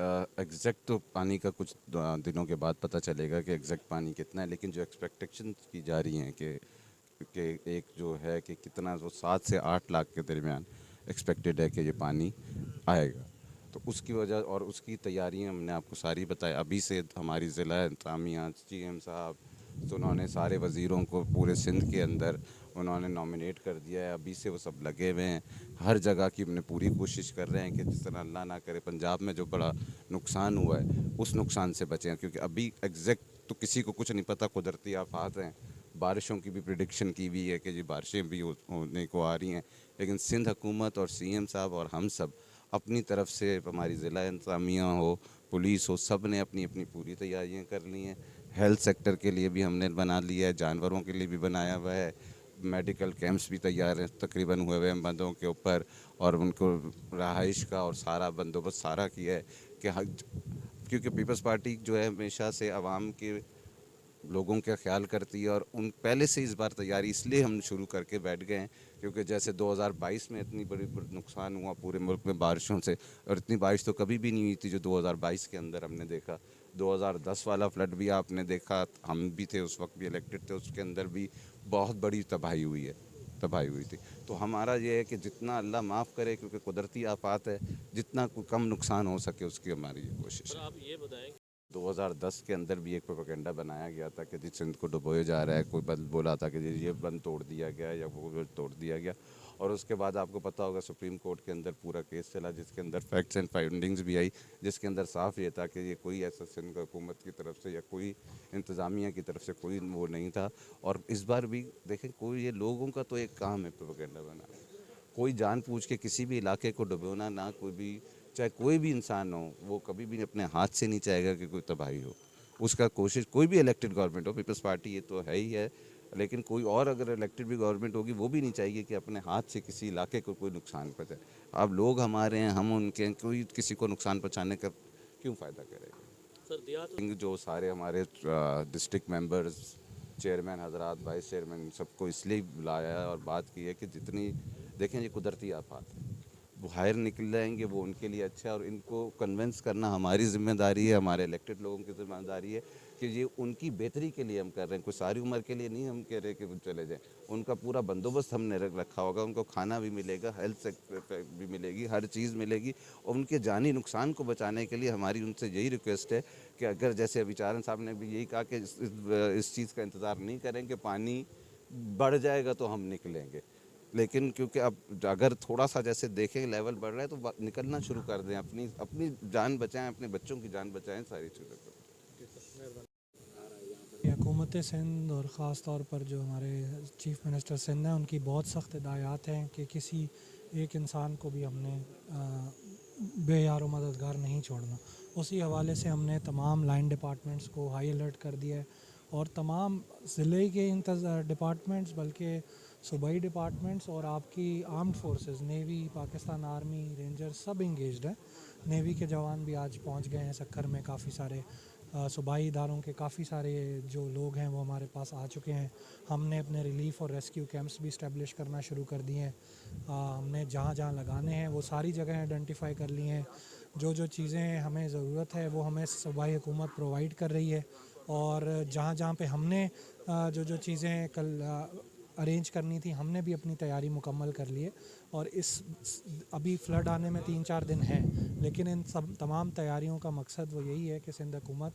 Exact तो पानी का कुछ दिनों के बाद पता चलेगा कि एग्जैक्ट पानी कितना है, लेकिन जो एक्सपेक्टेशन की जा रही हैं कि एक जो है कि कितना, वो 7 से 8 लाख के दरमियान एक्सपेक्टेड है कि ये पानी आएगा। तो उसकी वजह और उसकी तैयारियां हमने आपको सारी बताई। अभी से हमारी ज़िला इंतज़ामिया CM साहब, तो उन्होंने सारे वज़ीरों को पूरे सिंध के अंदर उन्होंने नॉमिनेट कर दिया है। अभी से वो सब लगे हुए हैं, हर जगह की हमने पूरी कोशिश कर रहे हैं कि जिस तरह अल्लाह ना करे पंजाब में जो बड़ा नुकसान हुआ है उस नुकसान से बचें, क्योंकि अभी एग्जैक्ट तो किसी को कुछ नहीं पता, कुदरती आफात हैं। बारिशों की भी प्रिडिक्शन की हुई है कि जी बारिशें भी होने को आ रही हैं, लेकिन सिंध हुकूमत और CM साहब और हम सब अपनी तरफ से, हमारी ज़िला इंतज़ामिया हो, पुलिस हो, सब ने अपनी अपनी पूरी तैयारियां कर ली हैं। हेल्थ सेक्टर के लिए भी हमने बना लिया है, जानवरों के लिए भी बनाया हुआ है, मेडिकल कैंप्स भी तैयार हैं, तकरीबन हुए हुए हैं बंदों के ऊपर, और उनको रहाइश का और सारा बंदोबस्त सारा किया है क्योंकि पीपल्स पार्टी जो है हमेशा से आवाम के लोगों का ख्याल करती है, और उन पहले से इस बार तैयारी इसलिए हम शुरू करके बैठ गए हैं क्योंकि जैसे 2022 में इतनी बड़ी नुकसान हुआ पूरे मुल्क में बारिशों से, और इतनी बारिश तो कभी भी नहीं हुई थी जो 2022 के अंदर हमने देखा। 2010 वाला फ्लड भी आपने देखा, हम भी थे उस वक्त, भी इलेक्टेड थे, उसके अंदर भी बहुत बड़ी तबाही हुई थी। तो हमारा ये है कि जितना अल्लाह माफ़ करे, क्योंकि कुदरती आफात है, जितना कम नुकसान हो सके उसकी हमारी ये कोशिश है। आप ये बताएं। 2010 के अंदर भी एक प्रोपेगेंडा बनाया गया था कि जी सिंध को डुबोया जा रहा है, कोई बंद बोला था कि जी ये बंद तोड़ दिया गया या वो तोड़ दिया गया, और उसके बाद आपको पता होगा सुप्रीम कोर्ट के अंदर पूरा केस चला जिसके अंदर फैक्ट्स एंड फाइंडिंग्स भी आई, जिसके अंदर साफ ये था कि ये कोई ऐसा सिंध हुकूमत की तरफ से या कोई इंतज़ामिया की तरफ से कोई वो नहीं था। और इस बार भी देखें, कोई, ये लोगों का तो एक काम है प्रोपेगेंडा बनाना, कोई जानबूझ के किसी भी इलाके को डुबोना ना, कोई भी, चाहे कोई भी इंसान हो, वो कभी भी अपने हाथ से नहीं चाहेगा कि कोई तबाही हो। उसका कोशिश, कोई भी इलेक्टेड गवर्नमेंट हो, पीपल्स पार्टी ये तो है ही है, लेकिन कोई और अगर इलेक्टेड भी गवर्नमेंट होगी वो भी नहीं चाहिए कि अपने हाथ से किसी इलाके को कोई नुकसान पहुँचाए। अब लोग हमारे हैं, हम उनके हैं, कोई किसी को नुकसान पहुँचाने का क्यों फ़ायदा करेगा। सर दिया तो जो सारे हमारे डिस्ट्रिक्ट मेंबर्स, चेयरमैन हजरात, वाइस चेयरमैन, सबको इसलिए बुलाया है और बात की है कि जितनी, देखें ये कुदरती आफात है, बाहर निकल जाएंगे वो उनके लिए अच्छा है, और इनको कन्विंस करना हमारी ज़िम्मेदारी है, हमारे इलेक्टेड लोगों की ज़िम्मेदारी है कि ये उनकी बेहतरी के लिए हम कर रहे हैं, कोई सारी उम्र के लिए नहीं हम कह रहे कि वो चले जाएं। उनका पूरा बंदोबस्त हमने रखा होगा, उनको खाना भी मिलेगा, हेल्थ सेक्टर भी मिलेगी, हर चीज़ मिलेगी, और उनके जानी नुकसान को बचाने के लिए हमारी उनसे यही रिक्वेस्ट है कि अगर जैसे विचारन साहब ने भी यही कहा कि इस चीज़ का इंतज़ार नहीं करेंगे, पानी बढ़ जाएगा तो हम निकलेंगे, लेकिन क्योंकि अब अगर थोड़ा सा जैसे देखें लेवल बढ़ रहा है तो निकलना शुरू कर दें, अपनी अपनी जान बचाएं, अपने बच्चों की जान बचाएं, सारी चीज़ें करें। हुकूमत सिंध और ख़ास तौर पर जो हमारे चीफ़ मिनिस्टर सिंध हैं, उनकी बहुत सख्त हिदायत हैं कि किसी एक इंसान को भी हमने बेयार मददगार नहीं छोड़ना। उसी हवाले से हमने तमाम लाइन डिपार्टमेंट्स को हाई अलर्ट कर दिया है, और तमाम ज़िले के डिपार्टमेंट्स, बल्कि सूबाई डिपार्टमेंट्स और आपकी armed forces, navy, Pakistan army, rangers, सब इंगेज्ड हैं। नेवी के जवान भी आज पहुंच गए हैं सक्खर में, काफ़ी सारे सूबाई इदारों के काफ़ी सारे जो लोग हैं वो हमारे पास आ चुके हैं। हमने अपने रिलीफ़ और रेस्क्यू कैंप्स भी इस्टेब्लिश करना शुरू कर दिए हैं। हमने जहाँ जहाँ लगाने हैं वो सारी जगह आइडेंटिफाई कर ली हैं। जो जो चीज़ें हमें ज़रूरत है वो हमें सूबाई हुकूमत प्रोवाइड कर रही है, और जहाँ जहाँ पे हमने जो जो चीज़ें कल अरेंज करनी थी हमने भी अपनी तैयारी मुकम्मल कर ली है। और अभी फ़्लड आने में 3-4 दिन हैं, लेकिन इन सब तमाम तैयारियों का मकसद वो यही है कि सिंध हुकूमत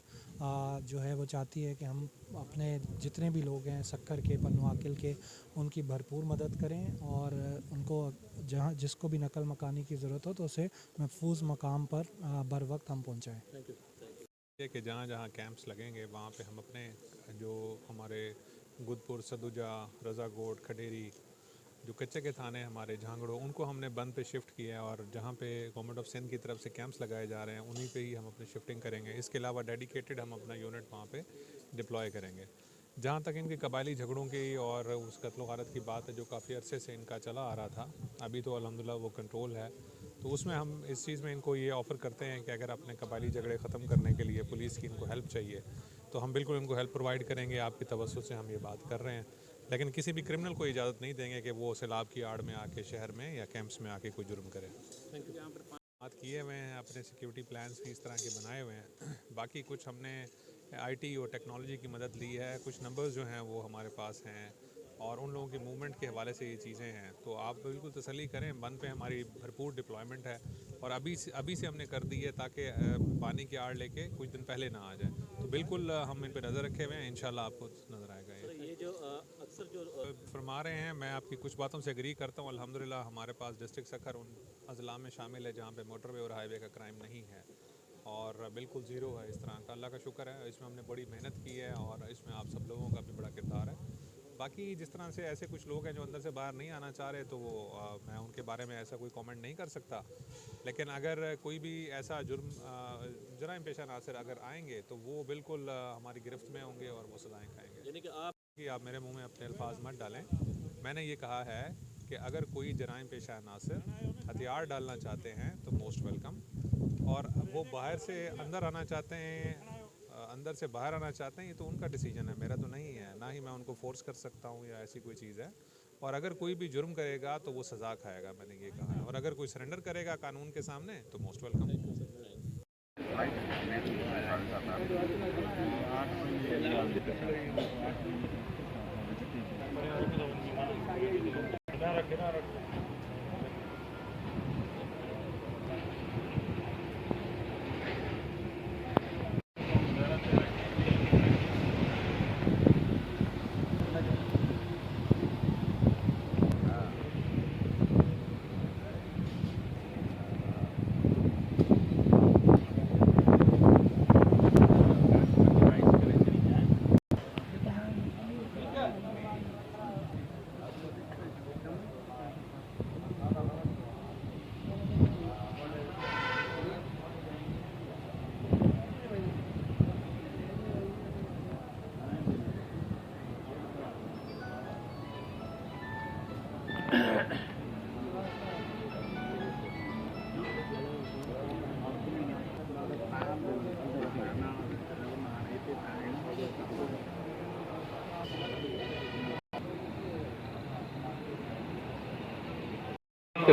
जो है वो चाहती है कि हम अपने जितने भी लोग हैं सक्कर के, पनवाकिल के, उनकी भरपूर मदद करें, और उनको जहाँ जिसको भी नकल मकानी की ज़रूरत हो तो उसे महफूज मकाम पर बर वक्त हम पहुँचाएँ। Thank you thank you. ये कि जहाँ जहाँ कैंप्स लगेंगे वहाँ पे हम अपने जो हमारे गुदपुर, सदुजा, रज़ाकोट, खडेरी, जो कच्चे के थाने हमारे झांगड़ों, उनको हमने बंद पे शिफ्ट किया है, और जहाँ पे गवर्नमेंट ऑफ सिंध की तरफ से कैंप्स लगाए जा रहे हैं उन्हीं पे ही हम अपनी शिफ्टिंग करेंगे। इसके अलावा डेडिकेटेड हम अपना यूनिट वहाँ पे डिप्लॉय करेंगे। जहाँ तक इनके कबायली झगड़ों की और उस कत्ल गारत की बात है जो काफ़ी अरसे से इनका चला आ रहा था, अभी तो अल्हम्दुलिल्लाह वो कंट्रोल है। तो उसमें हम इस चीज़ में इनको ये ऑफ़र करते हैं कि अगर अपने कबायली झगड़े ख़त्म करने के लिए पुलिस की इनको हेल्प चाहिए तो हम बिल्कुल इनको हेल्प प्रोवाइड करेंगे। आपकी तवज्जो से हम ये बात कर रहे हैं, लेकिन किसी भी क्रिमिनल को इजाज़त नहीं देंगे कि वो सैलाब की आड़ में आके शहर में या कैंप्स में आके कोई जुर्म करे। Thank you. बात किए हुए हैं, अपने सिक्योरिटी प्लान्स भी इस तरह के बनाए हुए हैं। बाकी कुछ हमने आईटी और टेक्नोलॉजी की मदद ली है, कुछ नंबर्स जो हैं वो हमारे पास हैं और उन लोगों के मूवमेंट के हवाले से ये चीज़ें हैं। तो आप बिल्कुल तसल्ली करें, बंद पे हमारी भरपूर डिप्लॉयमेंट है और अभी से हमने कर दी है ताकि पानी की आड़ लेके कुछ दिन पहले ना आ जाए। तो बिल्कुल हम इन पर नज़र रखे हुए हैं, इंशाल्लाह आपको नज़र आएगा। ये जो अक्सर जो फरमा रहे हैं, मैं आपकी कुछ बातों से एग्री करता हूँ। अल्हम्दुलिल्लाह हमारे पास डिस्ट्रिक्ट सखर उन अजला में शामिल है जहाँ पे मोटरवे और हाईवे का क्राइम नहीं है और बिल्कुल ज़ीरो है इस तरह का। अल्लाह का शुक्र है, इसमें हमने बड़ी मेहनत की है और इसमें आप सब लोगों का भी बड़ा किरदार है। बाकी जिस तरह से ऐसे कुछ लोग हैं जो अंदर से बाहर नहीं आना चाह रहे, तो वो मैं उनके बारे में ऐसा कोई कमेंट नहीं कर सकता। लेकिन अगर कोई भी ऐसा जुर्म पेशा नासिर अगर आएंगे तो वो बिल्कुल हमारी गिरफ्त में होंगे और वो सज़ाएँ खाएंगे। यानी कि आप मेरे मुंह में अपने अल्फाज मत डालें। मैंने ये कहा है कि अगर कोई जराइम पेशा नासिर हथियार डालना चाहते हैं तो मोस्ट वेलकम, और वो बाहर से अंदर आना चाहते हैं, अंदर से बाहर आना चाहते हैं, ये तो उनका डिसीजन है, मेरा तो नहीं है। ना ही मैं उनको फोर्स कर सकता हूँ या ऐसी कोई चीज़ है। और अगर कोई भी जुर्म करेगा तो वो सज़ा खाएगा, मैंने ये कहा है। और अगर कोई सरेंडर करेगा कानून के सामने तो मोस्ट वेलकम।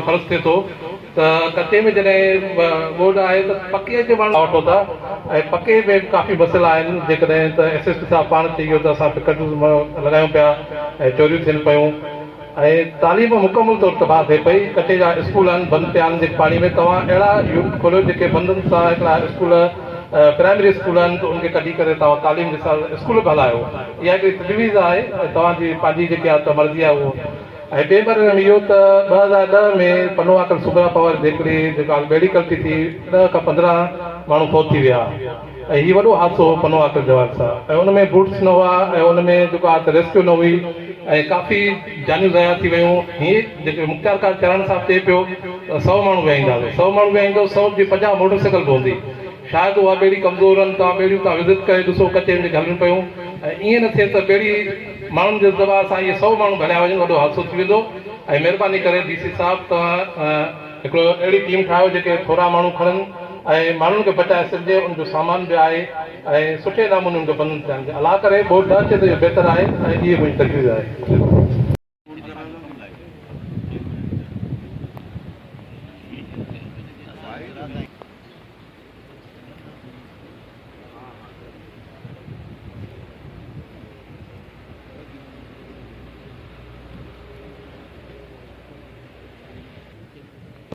फर्ज़ थिए थो त कचे में जॾहिं बोर्ड आहे त पके जे माण्हू वठो था ऐं पके में काफ़ी मसइला आहिनि। जेकॾहिं त एसएसपी साहब पाण थी वियो त असां टिकटूं लॻायूं पिया ऐं चोरियूं थियनि पियूं ऐं तालीम मुकमल तौर तबाह थिए पई। कचे जा स्कूल आहिनि बंदि पिया आहिनि जेके पाणी में। तव्हां अहिड़ा यूनिट खोलियो जेके बंदनि सां हिकिड़ा स्कूल प्राइमरी स्कूल आहिनि त उनखे कढी करे तव्हां तालीम जे साथ स्कूल बि हलायो। इहा हिकिड़ी तजवीज़ आहे, तव्हांजी पंहिंजी जेकी आहे त मर्ज़ी आहे उहो। ऐं ॿिए बारे में इहो त 2010 में पनवाकल सुबरा पावर हिकिड़ी जेका ॿेड़ी ग़लती थी, 10 खां 15 माण्हू फौत थी विया ऐं हीउ वॾो हादसो हो पनवाकल जवान सां। ऐं उन में बूट्स न हुआ ऐं उन में जेको आहे त रेस्क्यू न हुई ऐं काफ़ी जानियूं ज़ाया थी वियूं। हीअं जेके मुख़्तियार खान चरण साहिबु चए पियो त 100 माण्हू विहाईंदा, 100 माण्हू विहाईंदो, 100 जी 50 मोटरसाइकिल बि हूंदी। शायदि उहा ॿेड़ी कमज़ोर आहिनि, तव्हां ॿेड़ियूं तव्हां विज़िट करे ॾिसो कचे में हलनि पियूं ऐं ईअं न थिए त ॿेड़ी माण्हुनि जे दॿाअ सां इहे 100 माण्हू भलिया वञनि, वॾो हादसो थी वेंदो। ऐं महिरबानी करे डीसी साहिबु तव्हां हिकिड़ो अहिड़ी टीम ठाहियो जेके थोरा माण्हू खणनि ऐं माण्हुनि खे बचाए सघिजे। उनजो सामान बि आहे ऐं सुठे नमूने उनखे बंदि थियनि। अलाह करे बोर्ड न अचे त इहो बहितर आहे ऐं इहा मुंहिंजी तजवीज़ आहे।